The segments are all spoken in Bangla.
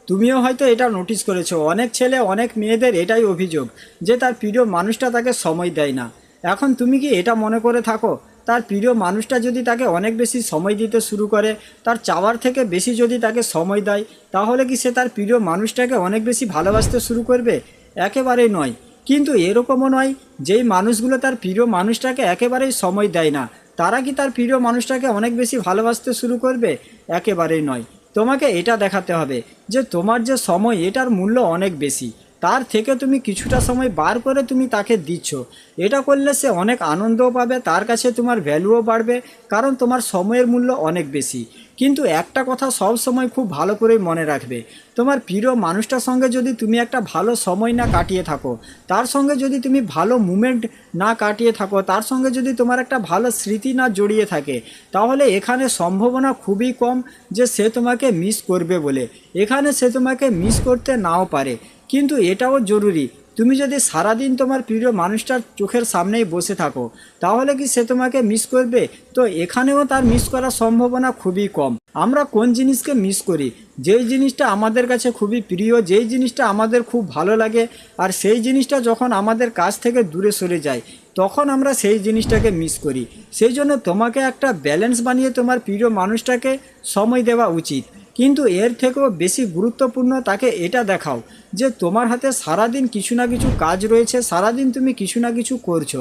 তুমিও হয়তো এটা নোটিস করেছো, অনেক ছেলে অনেক মেয়েদের এটাই অভিযোগ যে তার প্রিয় মানুষটা তাকে সময় দেয় না। এখন তুমি কি এটা মনে করে থাকো তার প্রিয় মানুষটা যদি তাকে অনেক বেশি সময় দিতে শুরু করে, তার চাওয়ার থেকে বেশি যদি তাকে সময় দেয়, তাহলে কি সে তার প্রিয় মানুষটাকে অনেক বেশি ভালোবাসতে শুরু করবে? একেবারেই নয়। কিন্তু এরকমও নয় যেই মানুষগুলো তার প্রিয় মানুষটাকে একেবারেই সময় দেয় না, তারা কি তার প্রিয় মানুষটাকে অনেক বেশি ভালোবাসতে শুরু করবে? একেবারেই নয়। তোমাকে এটা দেখাতে হবে যে তোমার যে সময় এটার মূল্য অনেক বেশি, তার থেকে তুমি কিছুটা সময় বার করে তুমি তাকে দিচ্ছ। এটা করলে সে অনেক আনন্দও পাবে, তার কাছে তোমার ভ্যালুও বাড়বে, কারণ তোমার সময়ের মূল্য অনেক বেশি। কিন্তু একটা কথা সব সময় খুব ভালো করে মনে রাখবে, তোমার প্রিয় মানুষটার সঙ্গে যদি তুমি একটা ভালো সময় না কাটিয়ে থাকো, তার সঙ্গে যদি তুমি ভালো মুমেন্ট না কাটিয়ে থাকো, তার সঙ্গে যদি তোমার একটা ভালো স্মৃতি না জড়িয়ে থাকে, তাহলে এখানে সম্ভাবনা খুবই কম যে সে তোমাকে মিস করবে বলে। এখানে সে তোমাকে মিস করতে নাও পারে, কিন্তু এটাও জরুরি তুমি যদি সারাদিন তোমার প্রিয় মানুষটার চোখের সামনেই বসে থাকো, তাহলে কি সে তোমাকে মিস করবে? তো এখানেও তার মিস করার সম্ভাবনা খুবই কম। আমরা কোন জিনিসকে মিস করি? যেই জিনিসটা আমাদের কাছে খুবই প্রিয়, যেই জিনিসটা আমাদের খুব ভালো লাগে, আর সেই জিনিসটা যখন আমাদের কাছ থেকে দূরে সরে যায়, তখন আমরা সেই জিনিসটাকে মিস করি। সেই জন্য তোমাকে একটা ব্যালেন্স বানিয়ে তোমার প্রিয় মানুষটাকে সময় দেওয়া উচিত। কিন্তু এর থেকেও বেশি গুরুত্বপূর্ণ তাকে এটা দেখাও যে তোমার হাতে সারাদিন কিছু না কিছু কাজ রয়েছে, সারাদিন তুমি কিছু না কিছু করছো।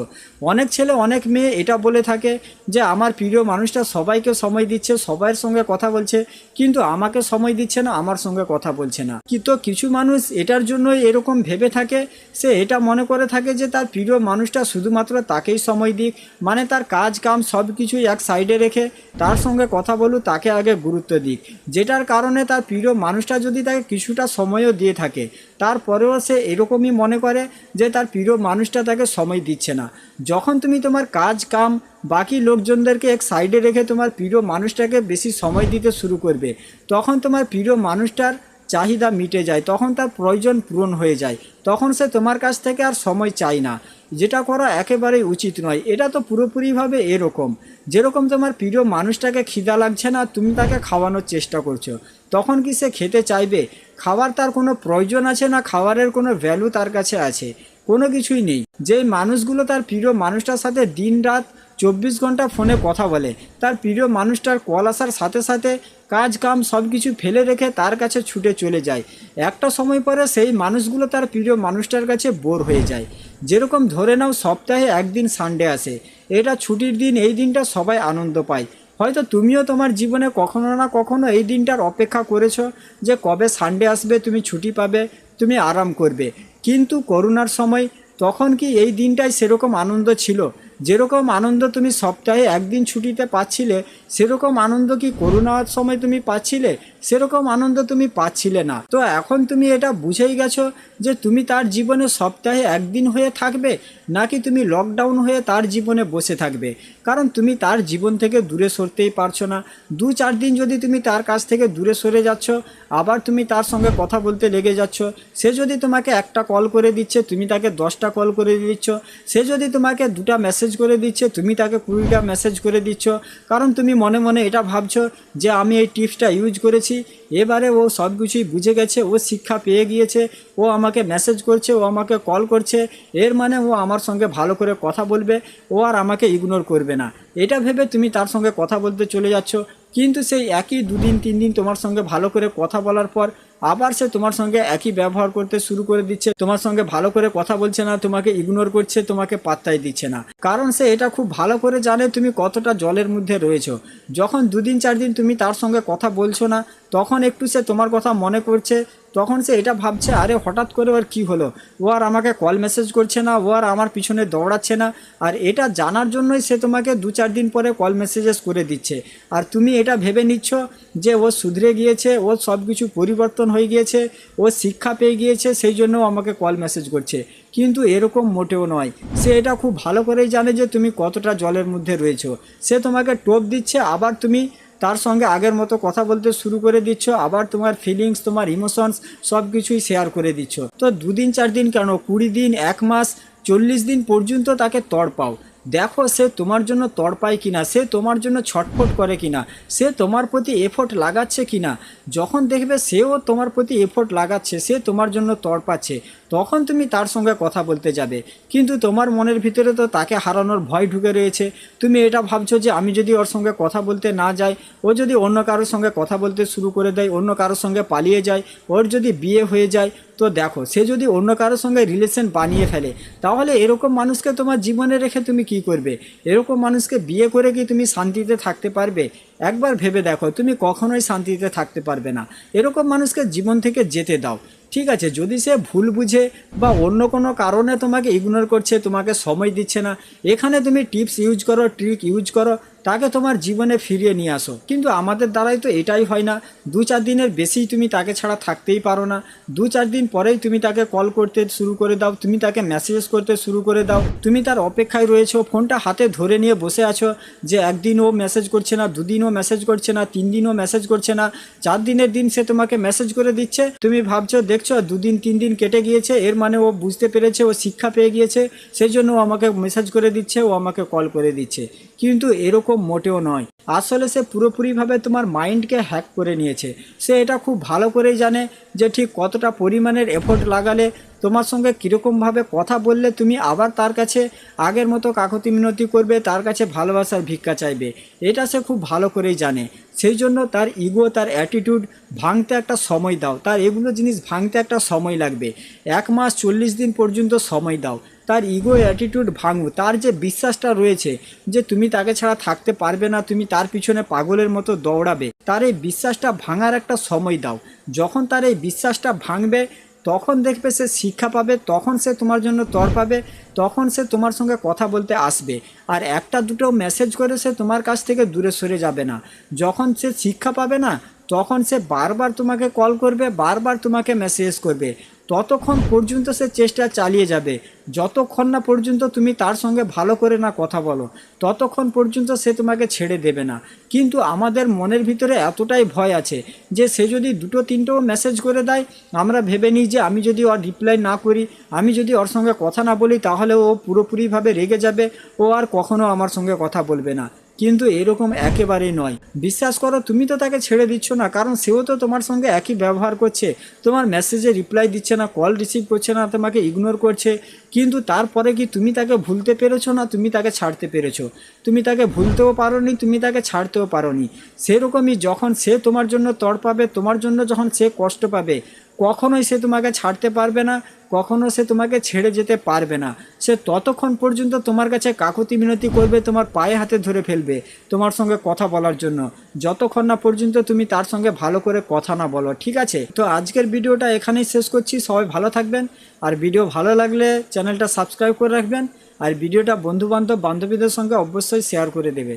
অনেক ছেলে অনেক মেয়ে এটা বলে থাকে যে আমার প্রিয় মানুষটা সবাইকে সময় দিচ্ছে, সবাইয়ের সঙ্গে কথা বলছে, কিন্তু আমাকে সময় দিচ্ছে না, আমার সঙ্গে কথা বলছে না। কিন্তু কিছু মানুষ এটার জন্যই এরকম ভেবে থাকে, সে এটা মনে করে থাকে যে তার প্রিয় মানুষটা শুধুমাত্র তাকেই সময় দিক, মানে তার কাজ কাম সব কিছুই এক সাইডে রেখে তার সঙ্গে কথা বলুক, তাকে আগে গুরুত্ব দিক। যেটার কারণে তার প্রিয় মানুষটা যদি তাকে কিছুটা সময়ও দিয়ে থাকে, তারপরেও সে এরকমই মনে করে যে তার প্রিয় মানুষটা তাকে সময় দিচ্ছে না। যখন তুমি তোমার কাজ কাম বাকি লোকজনদেরকে এক সাইডে রেখে তোমার প্রিয় মানুষটাকে বেশি সময় দিতে শুরু করবে, তখন তোমার প্রিয় মানুষটার চাহিদা মিটে যায়, তখন তার প্রয়োজন পূরণ হয়ে যায়, তখন সে তোমার কাছ থেকে আর সময় চায় না। যেটা করা একেবারেই উচিত নয়। এটা তো পুরোপুরিভাবে এরকম, যেরকম তোমার প্রিয় মানুষটাকে খিদা লাগছে না, তুমি তাকে খাওয়ানোর চেষ্টা করছো, তখন কি সে খেতে চাইবে? খাবার তার কোনো প্রয়োজন আছে না, খাবারের কোনো ভ্যালু তার কাছে আছে? কোনো কিছুই নেই। যেই মানুষগুলো তার প্রিয় মানুষটার সাথে দিন রাত 24 ঘন্টা ফোনে কথা বলে, তার প্রিয় মানুষটার কল আসার সাথে সাথে কাজ কাম সব কিছু ফেলে রেখে তার কাছে ছুটে চলে যায়, একটা সময় পরে সেই মানুষগুলো তার প্রিয় মানুষটার কাছে বোর হয়ে যায়। যেরকম ধরে নাও সপ্তাহে একদিন সানডে আসে, এটা ছুটির দিন, এই দিনটা সবাই আনন্দ পায়। হয়তো তুমিও তোমার জীবনে কখনো না কখনো এই দিনটার অপেক্ষা করেছো যে কবে সানডে আসবে, তুমি ছুটি পাবে, তুমি আরাম করবে। কিন্তু করোনার সময় তখন কি এই দিনটাই সেরকম আনন্দ ছিল? যেরকম আনন্দ তুমি সপ্তাহে একদিন ছুটিতে পাচ্ছিলে, সেরকম আনন্দ কি করোনার সময় তুমি পাচ্ছিলে? সেরকম আনন্দ তুমি পাচ্ছিলে না। তো এখন তুমি এটা বুঝেই গেছো যে তুমি তার জীবনে সপ্তাহে একদিন হয়ে থাকবে, নাকি তুমি লকডাউন হয়ে তার জীবনে বসে থাকবে। কারণ তুমি তার জীবন থেকে দূরে সরতেই পারছো না। 2-4 দিন যদি তুমি তার কাছ থেকে দূরে সরে যাচ্ছ, আবার তুমি তার সঙ্গে কথা বলতে লেগে যাচ্ছ। সে যদি তোমাকে একটা কল করে দিচ্ছে, তুমি তাকে 10টা কল করে দিচ্ছ। সে যদি তোমাকে 2টা মেসেজ করে দিচ্ছে, তুমি তাকে 20টা মেসেজ করে দিচ্ছ। কারণ তুমি মনে মনে এটা ভাবছো যে আমি এই টিপসটা ইউজ করেছি, এবারে ও সব কিছুই বুঝে গেছে, ও শিক্ষা পেয়ে গিয়েছে, ও আমাকে মেসেজ করছে, ও আমাকে কল করছে, এর মানে ও আমার সঙ্গে ভালো করে কথা বলবে, ও আর আমাকে ইগনোর করবে না। এটা ভেবে তুমি তার সঙ্গে কথা বলতে চলে যাচ্ছ। কিন্তু সেই একই 2 দিন 3 দিন তোমার সঙ্গে ভালো করে কথা বলার পর আবার সে তোমার সঙ্গে একই ব্যবহার করতে শুরু করে দিচ্ছে, তোমার সঙ্গে ভালো করে কথা বলছে না, তোমাকে ইগনোর করছে, তোমাকে পাত্তাই দিচ্ছে না। কারণ সে এটা খুব ভালো করে জানে তুমি কতটা জলের মধ্যে রয়েছো। যখন 2 দিন 4 দিন তুমি তার সঙ্গে কথা বলছো না, তখন একটু সে তোমার কথা মনে করছে, তখন সে এটা ভাবছে আরে হঠাৎ করে ওর কী হলো, ও আর আমাকে কল মেসেজ করছে না, ও আর আমার পিছনে দৌড়াচ্ছে না। আর এটা জানার জন্যই সে তোমাকে 2-4 দিন পরে কল মেসেজেস করে দিচ্ছে। আর তুমি এটা ভেবে নিচ্ছ যে ও শুধরে গিয়েছে, ও সব কিছু পরিবর্তন হয়ে গিয়েছে, ও শিক্ষা পেয়ে গিয়েছে, সেই জন্য আমাকে কল মেসেজ করছে। কিন্তু এরকম মোটেও নয়। সে এটা খুব ভালো করেই জানে যে তুমি কতটা জলের মধ্যে রয়েছো। সে তোমাকে টোপ দিচ্ছে, আবার তুমি তার সঙ্গে আগের মতো কথা বলতে শুরু করে দিচ্ছ, আবার তোমার ফিলিংস, তোমার ইমোশনস সব কিছুই শেয়ার করে দিচ্ছ। তো 2 দিন 4 দিন কেন, 20 দিন, 1 মাস, 40 দিন পর্যন্ত তাকে তড়পাও। দেখো সে তোমার জন্য তড়পায় কিনা, সে তোমার জন্য ছটফট করে কিনা, সে তোমার প্রতি এফোর্ট লাগাচ্ছে কিনা। যখন দেখবে সেও তোমার প্রতি এফোর্ট লাগাচ্ছে, সে তোমার জন্য তড়পাচ্ছে, তখন তুমি তার সঙ্গে কথা বলতে যাবে। কিন্তু তোমার মনের ভিতরে তো তাকে হারানোর ভয় ঢুকে রয়েছে। তুমি এটা ভাবছো যে আমি যদি ওর সঙ্গে কথা বলতে না যাই, ও যদি অন্য কারোর সঙ্গে কথা বলতে শুরু করে দেয়, অন্য কারোর সঙ্গে পালিয়ে যায়, ওর যদি বিয়ে হয়ে যায়, তো দেখো সে যদি অন্য কারোর সঙ্গে রিলেশন বানিয়ে ফেলে, তাহলে এরকম মানুষকে তোমার জীবনে রেখে তুমি কি করবে? এরকম মানুষকে বিয়ে করে কি তুমি শান্তিতে থাকতে পারবে? একবার ভেবে দেখো, তুমি কখনোই শান্তিতে থাকতে পারবে না। এরকম মানুষকে জীবন থেকে যেতে দাও। ঠিক আছে, যদি সে ভুল বুঝে বা অন্য কোনো কারণে তোমাকে ইগনোর করছে, তোমাকে সময় দিচ্ছে না, এখানে তুমি টিপস ইউজ করো, ট্রিক ইউজ করো, তাকে তোমার জীবনে ফিরিয়ে নিয়ে আসো। কিন্তু আমাদের দ্বারাই তো এটাই হয় না। 2-4 দিনের বেশি তুমি তাকে ছাড়া থাকতেই পারো না। 2-4 দিন পরেই তুমি তাকে কল করতে শুরু করে দাও, তুমি তাকে মেসেজ করতে শুরু করে দাও, তুমি তার অপেক্ষায় রয়েছো, ফোনটা হাতে ধরে নিয়ে বসে আছো যে একদিন ও মেসেজ করছে না, 2 দিনও মেসেজ করছে না, 3 দিনও মেসেজ করছে না, 4 দিনের দিন সে তোমাকে মেসেজ করে দিচ্ছে। তুমি ভাবছো, দেখছো 2 দিন 3 দিন কেটে গিয়েছে, এর মানে ও বুঝতে পেরেছে, ও শিক্ষা পেয়ে গিয়েছে, সেই জন্য ও আমাকে মেসেজ করে দিচ্ছে, ও আমাকে কল করে দিচ্ছে। কিন্তু এরকম মোটেও নয়। আসলে সে পুরোপুরিভাবে তোমার মাইন্ডকে হ্যাক করে নিয়েছে। সে এটা খুব ভালো করেই জানে যে ঠিক কতটা পরিমাণের এফোর্ট লাগালে, তোমার সঙ্গে কীরকমভাবে কথা বললে তুমি আবার তার কাছে আগের মতো কাকতি মিনতি করবে, তার কাছে ভালোবাসার ভিক্ষা চাইবে। এটা সে খুব ভালো করেই জানে। সেই জন্য তার ইগো, তার অ্যাটিটিউড ভাঙতে একটা সময় দাও। তার এগুলো জিনিস ভাঙতে একটা সময় লাগবে। 1 মাস 40 দিন পর্যন্ত সময় দাও। তার ইগো অ্যাটিটিউড ভাঙুক। তার যে বিশ্বাসটা রয়েছে যে তুমি তাকে ছাড়া থাকতে পারবে না, তুমি তার পিছনে পাগলের মতো দৌড়াবে, তার এই বিশ্বাসটা ভাঙার একটা সময় দাও। যখন তার এই বিশ্বাসটা ভাঙবে, তখন দেখবে সে শিক্ষা পাবে, তখন সে তোমার জন্য তড়পাবে, তখন সে তোমার সঙ্গে কথা বলতে আসবে। আর একটা দুটো মেসেজ করে সে তোমার কাছ থেকে দূরে সরে যাবে না। যখন সে শিক্ষা পাবে না, তখন সে বারবার তোমাকে কল করবে, বারবার তোমাকে মেসেজ করবে। ততক্ষণ পর্যন্ত সে চেষ্টা চালিয়ে যাবে, যতক্ষণ না পর্যন্ত তুমি তার সঙ্গে ভালো করে না কথা বলো, ততক্ষণ পর্যন্ত সে তোমাকে ছেড়ে দেবে না। কিন্তু আমাদের মনের ভিতরে এতটাই ভয় আছে যে সে যদি 2-3টেও মেসেজ করে দেয়, আমরা ভেবে নিই যে আমি যদি ওর রিপ্লাই না করি, আমি যদি ওর সঙ্গে কথা না বলি, তাহলে ও পুরোপুরিভাবে রেগে যাবে, ও আর কখনো আমার সঙ্গে কথা বলবে না। কিন্তু এরকম একেবারেই নয়। বিশ্বাস করো, তুমি তো তাকে ছেড়ে দিচ্ছ না, কারণ সেও তো তোমার সঙ্গে একই ব্যবহার করছে। তোমার মেসেজে রিপ্লাই দিচ্ছে না, কল রিসিভ করছে না, তোমাকে ইগনোর করছে। কিন্তু তারপরে কি তুমি তাকে ভুলতে পেরেছো না তুমি তাকে ছাড়তে পেরেছো? তুমি তাকে ভুলতেও পারোনি, তুমি তাকে ছাড়তেও পারোনি। সেরকমই যখন সে তোমার জন্য তড়পাবে, তোমার জন্য যখন সে কষ্ট পাবে, কখনোই সে তোমাকে ছাড়তে পারবে না, কখনো সে তোমাকে ছেড়ে যেতে পারবে না। সে ততক্ষণ পর্যন্ত তোমার কাছে কাকুতি মিনতি করবে, তোমার পায়ে হাতে ধরে ফেলবে তোমার সঙ্গে কথা বলার জন্য, যতক্ষণ না পর্যন্ত তুমি তার সঙ্গে ভালো করে কথা না বলো। ঠিক আছে, তো আজকের ভিডিওটা এখানেই শেষ করছি। সবাই ভালো থাকবেন। আর ভিডিও ভালো লাগলে চ্যানেলটা সাবস্ক্রাইব করে রাখবেন। আর ভিডিওটা বন্ধুবান্ধব বান্ধবীদের সঙ্গে অবশ্যই শেয়ার করে দেবে।